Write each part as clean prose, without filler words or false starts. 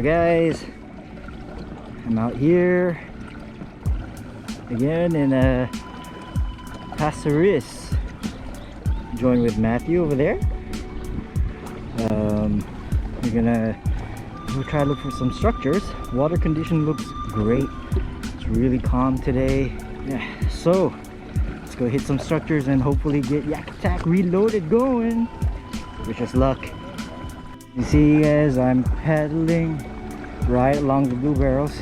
So guys, I'm out here again in Pasir. Joined with Mathew over there. We're gonna try to look for some structures. Water condition looks great. It's really calm today. Yeah, so let's go hit some structures and hopefully get Yak Attack Reloaded going. Wish us luck. You see guys, I'm paddling right along the blue barrels,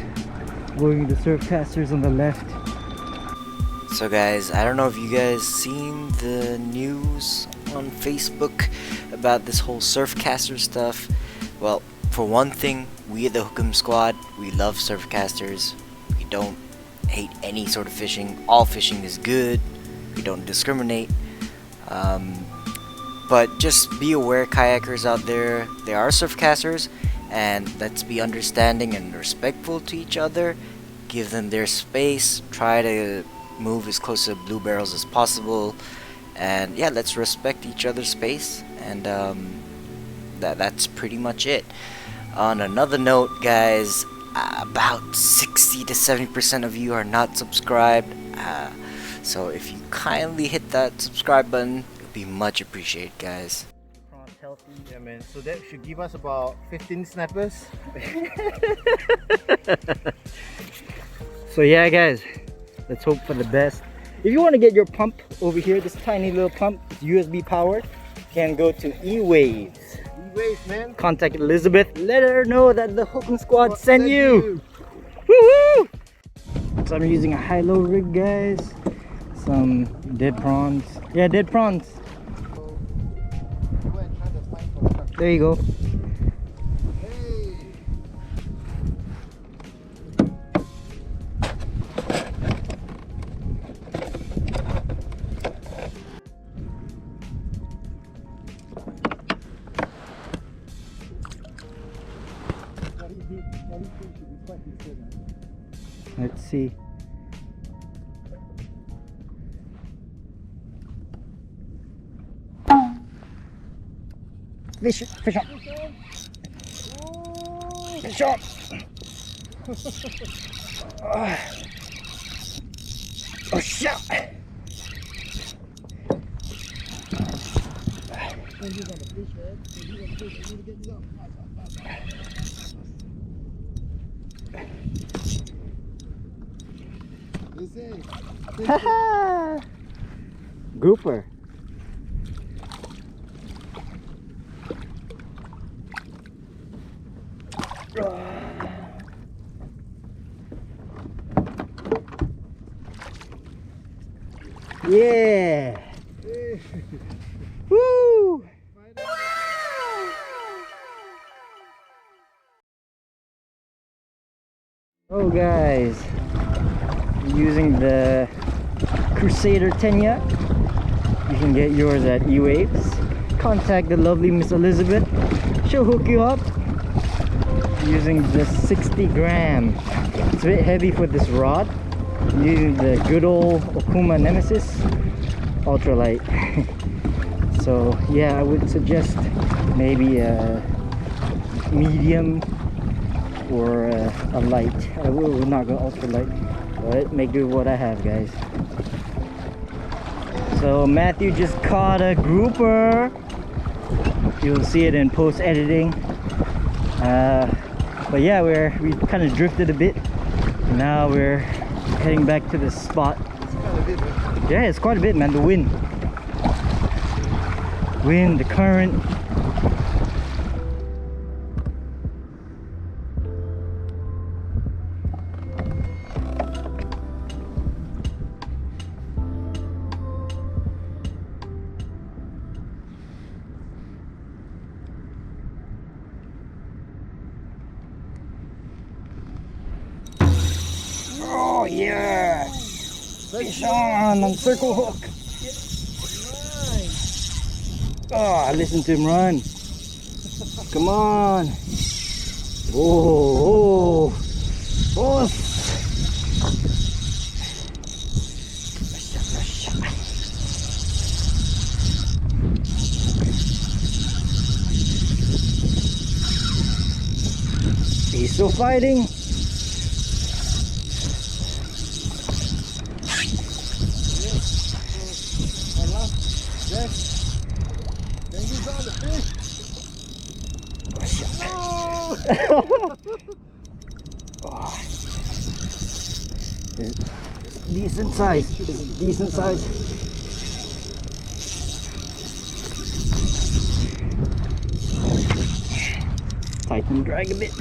going to surf casters on the left. So guys, I don't know if you guys seen the news on Facebook about this whole surfcaster stuff. Well, for one thing, we at the Hookem squad, we love surfcasters. We don't hate any sort of fishing. All fishing is good. We don't discriminate. But just be aware, kayakers out there, there are surfcasters, and let's be understanding and respectful to each other. Give them their space. Try to move as close to blue barrels as possible, and yeah, let's respect each other's space. And that's pretty much it. On another note, guys, about 60 to 70% of you are not subscribed, so if you kindly hit that subscribe button, be much appreciated, guys. Prawns healthy, yeah man. So that should give us about 15 snappers. So yeah guys, let's hope for the best. If you want to get your pump over here, this tiny little pump, it's USB powered, you can go to E-Waves. E-Waves, man. Contact Elizabeth, let her know that the Hookem squad sent you. Woohoo! So I'm using a high-low rig, guys. Some dead prawns. Yeah, dead prawns. There you go. Hey. Let's see. Fish on. Fish on. Oh shit. Haha. Grouper. Yeah. Woo. Oh guys, using the Crusader Tenya. You can get yours at E-Waves. Contact the lovely Miss Elizabeth. She'll hook you up using just 60 gram. It's a bit heavy for this rod. I'm using the good old Okuma Nemesis ultralight. So yeah, I would suggest maybe a medium or a light. I will not go ultralight, but make do with what I have, guys. So Mathew just caught a grouper. You'll see it in post editing. But yeah, we kind of drifted a bit. Now we're heading back to the spot. It's quite a bit, man. Yeah, it's quite a bit, man. The wind, the current. Oh yeah! Fish on circle hook. Oh, listen to him run. Come on. Oh, oh, oh. He's still fighting. Then you got the fish. No! Decent size. Decent size. Tighten drag a bit.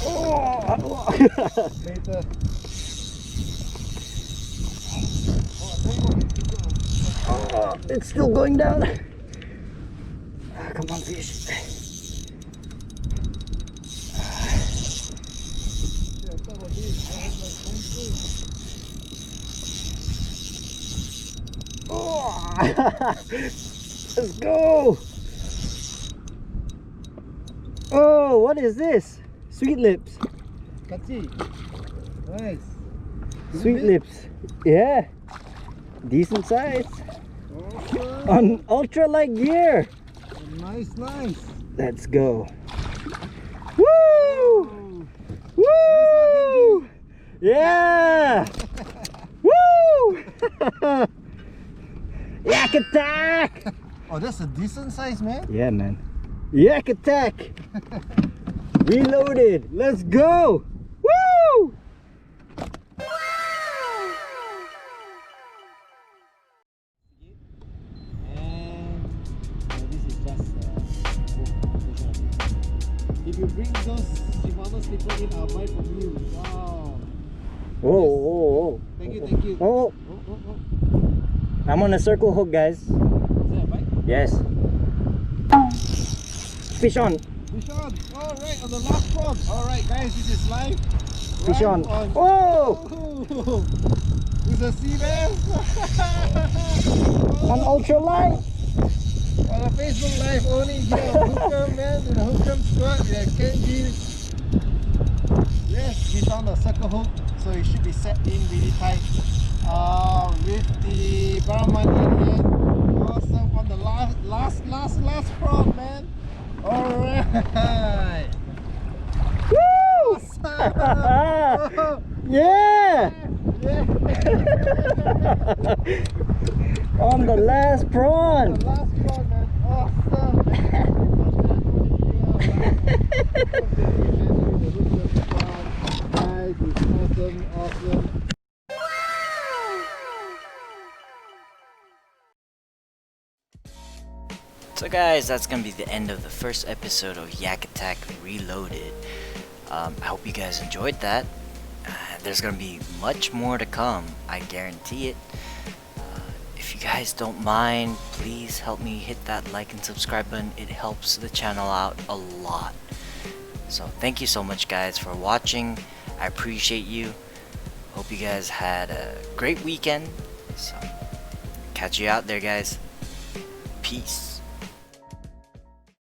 Oh! Later. Oh, it's still going down. Come on, fish. Oh, let's go. Oh, what is this? Sweet lips. Kachi. Nice. Sweet lips. Yeah. Decent size. Awesome. On ultralight gear. Nice, nice. Let's go. Woo! Woo! Yeah! Woo! Yak Attack! Oh, that's a decent size, man. Yeah, man. Yak Attack Reloaded. Let's go! Woo! If you bring those Shimano slipper in, I'll buy from you. Wow. Whoa, whoa, whoa. Thank you, thank you. Oh, Oh. I'm on a circle hook, guys. Is that a bite? Yes. Fish on. Fish on. Alright, on the last prod. Alright, guys, this is live. Fish Live on. Oh! Oh! Who's a sea man? On ultralight. On a Facebook Live only here on Hookem, man, in the Hookem squad, yeah, Kenji. Yes, he's on the circle hook, so it should be set in really tight. With the barman in hand. Awesome, on the last prod, man. Alright. Woo! Awesome. Yeah! Yeah. On the last prawn. The last prod, man. Awesome. Guys, it's awesome. So guys, that's gonna be the end of the first episode of Yak Attack Reloaded. I hope you guys enjoyed that. There's gonna be much more to come, I guarantee it. If you guys don't mind, please help me hit that like and subscribe button. It helps the channel out a lot. So thank you so much guys for watching. I appreciate you. Hope you guys had a great weekend. So catch you out there guys. Peace.